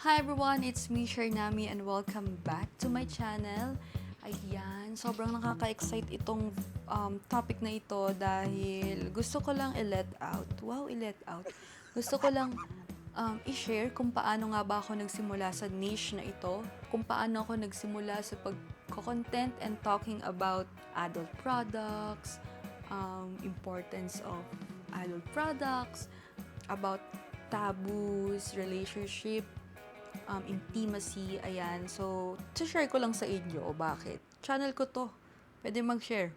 Hi everyone, it's me, Sharnami, and welcome back to my channel. Ayan, sobrang nakaka-excite itong topic na ito dahil gusto ko lang i-let out. Wow, i-let out. Gusto ko lang i-share kung paano nga ba ako nagsimula sa niche na ito, kung paano ako nagsimula sa pag-content and talking about adult products, importance of adult products, about taboos, relationship, intimacy, ayan. So, share ko lang sa inyo. Bakit? Channel ko to. Pwede mag-share.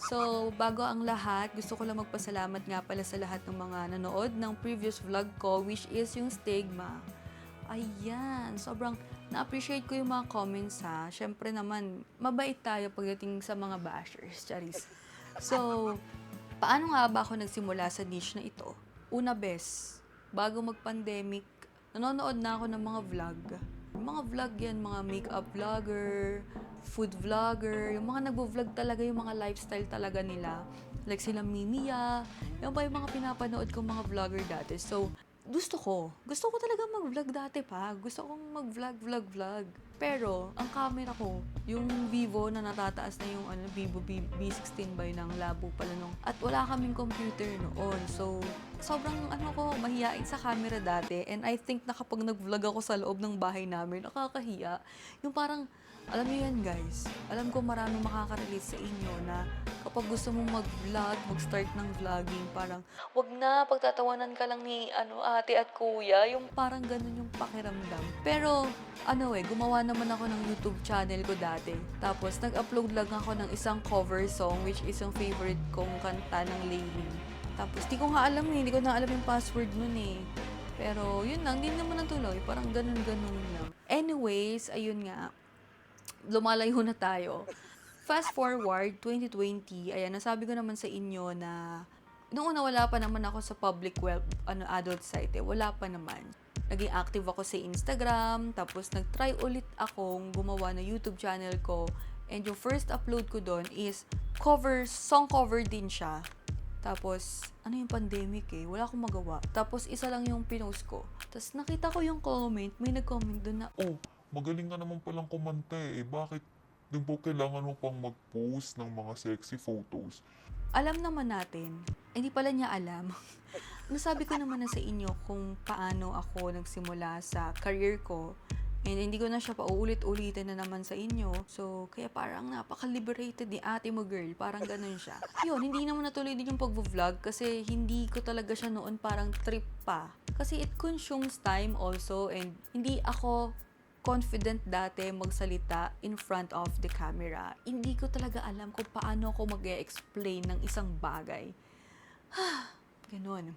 So, bago ang lahat, gusto ko lang magpasalamat nga pala sa lahat ng mga nanood ng previous vlog ko, which is yung stigma. Ayan, sobrang na-appreciate ko yung mga comments ha. Siyempre naman, mabait tayo pagdating sa mga bashers, charis. So, paano nga ba ako nagsimula sa niche na ito? Una bago mag-pandemic, nanonood na ako ng mga vlog. Yung mga vlog yan, mga makeup vlogger, food vlogger, yung mga nagvo-vlog talaga, yung mga lifestyle talaga nila. Like sila Mimiya, yung ba yung mga pinapanood kong mga vlogger dati. So, gusto ko talaga mag-vlog dati pa. Gusto kong mag-vlog. Pero, ang camera ko, yung Vivo na natataas na yung Vivo B16 ba yun, ang labo pala nung. At wala kaming computer noon. So, sobrang mahiyain sa camera dati. And I think na kapag nag-vlog ako sa loob ng bahay namin, nakakahiya. Yung parang, alam niyo yan guys, alam ko maraming makaka-relate sa inyo na kapag gusto mong mag-vlog, mag-start ng vlogging, parang, wag na, pagtatawanan ka lang ni ate at kuya, yung parang ganun yung pakiramdam. Pero, gumawa naman ako ng YouTube channel ko dati. Tapos, nag-upload lang ako ng isang cover song, which is yung favorite kong kanta ng Laylee. Tapos, hindi ko na alam yung password nun eh. Pero, yun lang, hindi naman natuloy. Parang ganun-ganun lang. Anyways, ayun nga, lumalayo na tayo. Fast forward, 2020, ayan, nasabi ko naman sa inyo na noong una wala pa naman ako sa public web, adult site eh. Wala pa naman. Naging active ako sa Instagram, tapos nag-try ulit akong gumawa na YouTube channel ko. And yung first upload ko doon is song cover din siya. Tapos, yung pandemic eh, wala akong magawa. Tapos, isa lang yung pinost ko. Tapos, nakita ko yung comment, may nag-comment doon na, Oh, magaling ka naman palang kumanta eh. Bakit di ba kailangan mo pang mag-post ng mga sexy photos? alam naman natin, hindi pala niya alam. Nasabi ko naman na sa inyo kung paano ako nagsimula sa career ko. And hindi ko na siya pauulit-ulitin na naman sa inyo. So, kaya parang napaka-liberated ni ate mo girl. Parang ganun siya. Yun, hindi naman natuloy din yung pag-vlog kasi hindi ko talaga siya noon parang trip pa. Kasi it consumes time also and hindi ako confident dati magsalita in front of the camera. Hindi ko talaga alam kung paano ako mag-explain ng isang bagay. Ganon.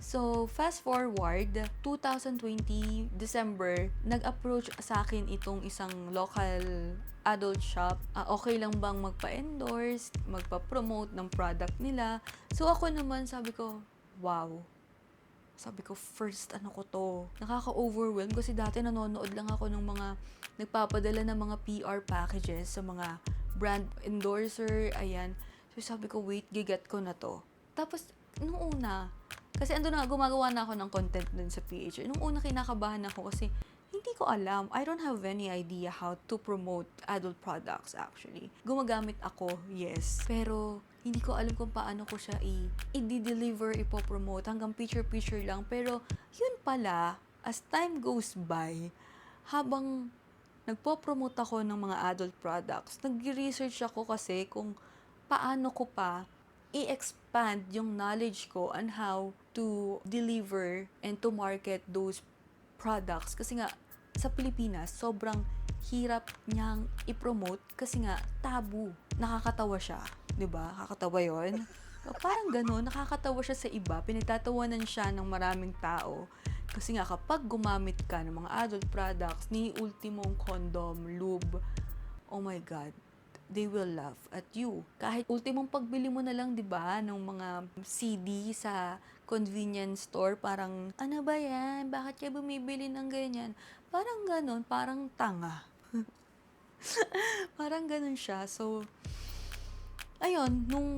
So, fast forward, 2020, December, nag-approach sa akin itong isang local adult shop. Okay lang bang magpa-endorse, magpa-promote ng product nila? So, ako naman, sabi ko, wow. Sabi ko, first ko to. Nakaka-overwhelm kasi dati nanonood lang ako ng mga nagpapadala ng mga PR packages sa mga brand endorser, ayan. So sabi ko, wait, gigat ko na to. Tapos, nung una, kasi gumagawa na ako ng content dun sa PH. Nung una, kinakabahan ako kasi hindi ko alam. I don't have any idea how to promote adult products actually. Gumagamit ako, yes. Pero, hindi ko alam kung paano ko siya i-deliver, ipopromote. Hanggang picture-picture lang. Pero, yun pala, as time goes by, habang nagpo-promote ako ng mga adult products, nag-research ako kasi kung paano ko pa i-expand yung knowledge ko on how to deliver and to market those products. Kasi nga, sa Pilipinas, sobrang hirap niyang i-promote kasi nga, tabu. Nakakatawa siya. 'Di ba? Nakakatawa yon. Parang gano'n, nakakatawa siya sa iba. Pinagtatawanan siya ng maraming tao. Kasi nga, kapag gumamit ka ng mga adult products, ni ultimong condom, lube, oh my God, they will laugh at you. Kahit ultimong pagbili mo na lang, 'di ba, ng mga CD sa convenience store, parang, ano ba yan? Bakit kayo bumibili ng ganyan? Parang ganon, parang tanga. Parang ganon siya. So, ayun, nung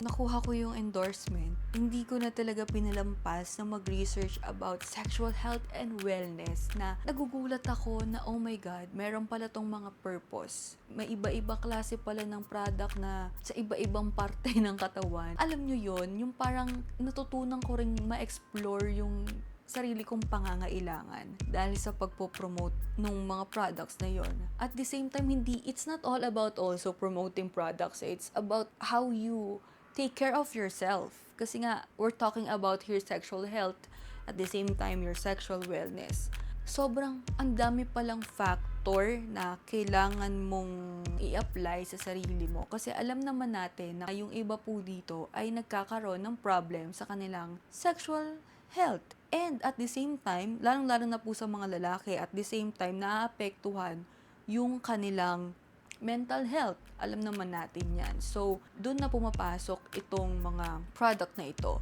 nakuha ko yung endorsement, hindi ko na talaga pinalampas na mag-research about sexual health and wellness na nagugulat ako na, oh my God, meron pala tong mga purpose. May iba-iba klase pala ng product na sa iba-ibang parte ng katawan. Alam nyo yon, yung parang natutunan ko rin ma-explore yung sarili kong pangangailangan dahil sa pagpo-promote nung mga products na yon. At the same time, it's not all about also promoting products. It's about how you take care of yourself. Kasi nga, we're talking about your sexual health at the same time your sexual wellness. Sobrang ang dami palang factor na kailangan mong i-apply sa sarili mo. Kasi alam naman natin na yung iba po dito ay nagkakaroon ng problem sa kanilang sexual health. And at the same time, lalong-lalo na po sa mga lalaki, at the same time, naapektuhan yung kanilang mental health. Alam naman natin yan. So, doon na pumapasok itong mga product na ito.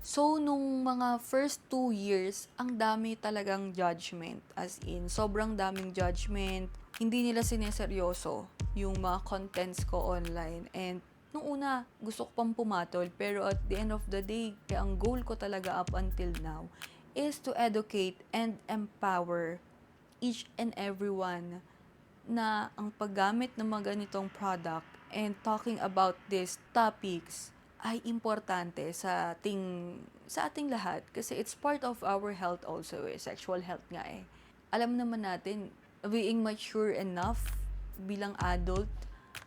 So, nung mga first 2 years, ang dami talagang judgment. As in, sobrang daming judgment. Hindi nila sineseryoso yung mga contents ko online. And nung una, gusto ko pang pumatol, pero at the end of the day, ang goal ko talaga up until now is to educate and empower each and everyone na ang paggamit ng mga ganitong product and talking about these topics ay importante sa ating lahat kasi it's part of our health also sexual health nga Alam naman natin, being mature enough bilang adult,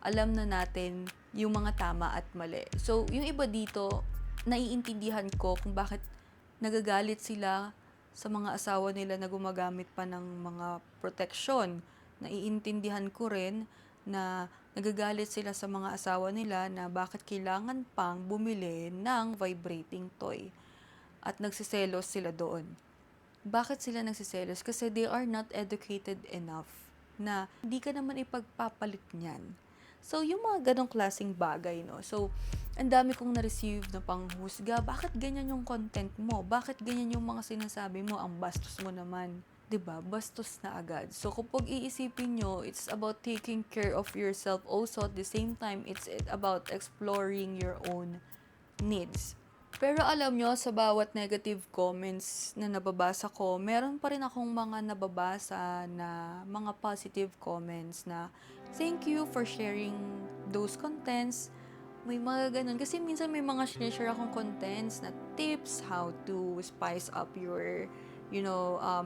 alam na natin yung mga tama at mali. So, yung iba dito, naiintindihan ko kung bakit nagagalit sila sa mga asawa nila na gumagamit pa ng mga proteksyon. Naiintindihan ko rin na nagagalit sila sa mga asawa nila na bakit kailangan pang bumili ng vibrating toy. At nagsiselos sila doon. Bakit sila nagsiselos? Kasi they are not educated enough na hindi ka naman ipagpapalit niyan. So, yung mga ganong klaseng bagay, no? So, ang dami kong na-receive na panghusga. Bakit ganyan yung content mo? Bakit ganyan yung mga sinasabi mo? Ang bastos mo naman. 'Di ba? Bastos na agad. So, kapag iisipin nyo, it's about taking care of yourself also. At the same time, it's about exploring your own needs. Pero alam nyo, sa bawat negative comments na nababasa ko, meron pa rin akong mga nababasa na mga positive comments na thank you for sharing those contents. May mga ganun. Kasi minsan may mga share akong contents na tips, how to spice up your,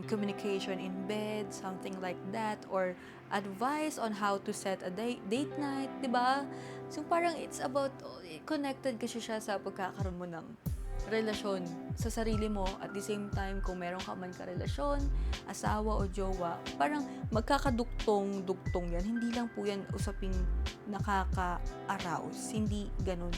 communication in bed, something like that. Or advice on how to set a date night, di ba? So parang it's about, connected kasi siya sa pagkakaroon mo ng relasyon sa sarili mo at the same time kung meron ka man karelasyon, asawa o jowa, parang magkakaduktong-duktong yan. Hindi lang po yan usaping nakaka-arouse. Hindi ganun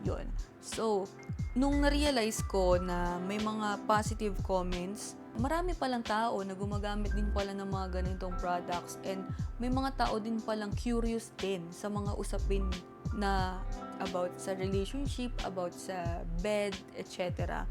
yon. So, nung na-realize ko na may mga positive comments, marami palang tao na gumagamit din pala ng mga ganitong products and may mga tao din palang curious din sa mga usapin na about sa relationship, about sa bed, etc.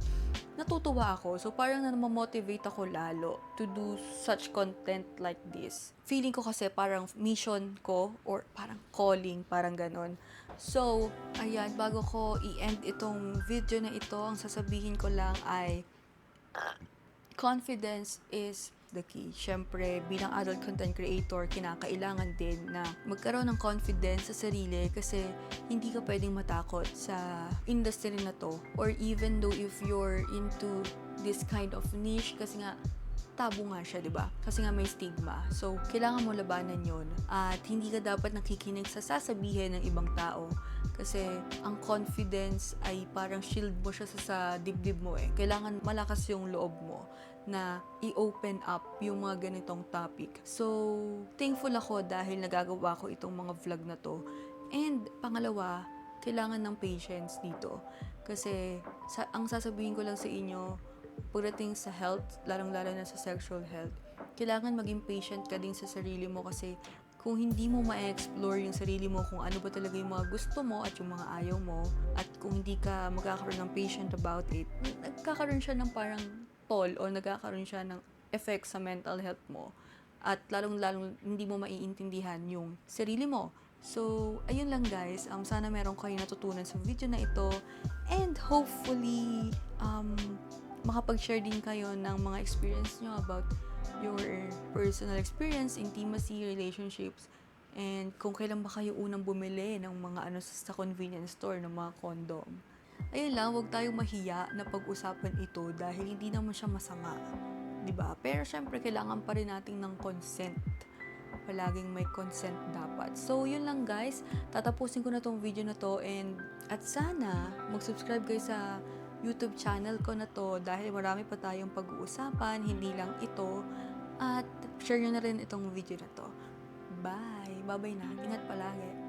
Natutuwa ako. So, parang namamotivate ako lalo to do such content like this. Feeling ko kasi parang mission ko or parang calling, parang ganon. So, ayan, bago ko i-end itong video na ito, ang sasabihin ko lang ay confidence is the key. Siyempre, bilang adult content creator, kinakailangan din na magkaroon ng confidence sa sarili kasi hindi ka pwedeng matakot sa industry na to. Or even though if you're into this kind of niche, kasi nga, tabo nga siya, di ba? Kasi nga may stigma. So, kailangan mo labanan yon at hindi ka dapat nakikinig sa sasabihin ng ibang tao. Kasi, ang confidence ay parang shield mo siya sa dibdib mo Kailangan malakas yung loob mo na i-open up yung mga ganitong topic. So, thankful ako dahil nagagawa ko itong mga vlog na to. And, pangalawa, kailangan ng patience dito. Kasi, ang sasabihin ko lang sa inyo, pagdating sa health, lalong-lalo na sa sexual health, kailangan maging patient ka din sa sarili mo kasi kung hindi mo ma-explore yung sarili mo kung ano ba talaga yung mga gusto mo at yung mga ayaw mo at kung hindi ka magkakaroon ng patient about it, nagkakaroon siya ng parang toll o nagkakaroon siya ng effect sa mental health mo at lalong-lalong hindi mo maiintindihan yung sarili mo So, ayun lang guys. Sana meron kayo natutunan sa video na ito. And hopefully, makapag-share din kayo ng mga experience nyo about your personal experience, intimacy, relationships, and kung kailan ba kayo unang bumili ng mga sa convenience store ng mga condom. Ayun lang, huwag tayong mahiya na pag-usapan ito dahil hindi naman siya masama. 'Di ba? Pero syempre, kailangan pa rin natin ng consent. Palaging may consent dapat. So, yun lang guys. Tatapusin ko na tong video na to at sana mag-subscribe kayo sa YouTube channel ko na to dahil marami pa tayong pag-uusapan, hindi lang ito. At share nyo na rin itong video na to. Bye! Bye-bye na. Ingat palagi.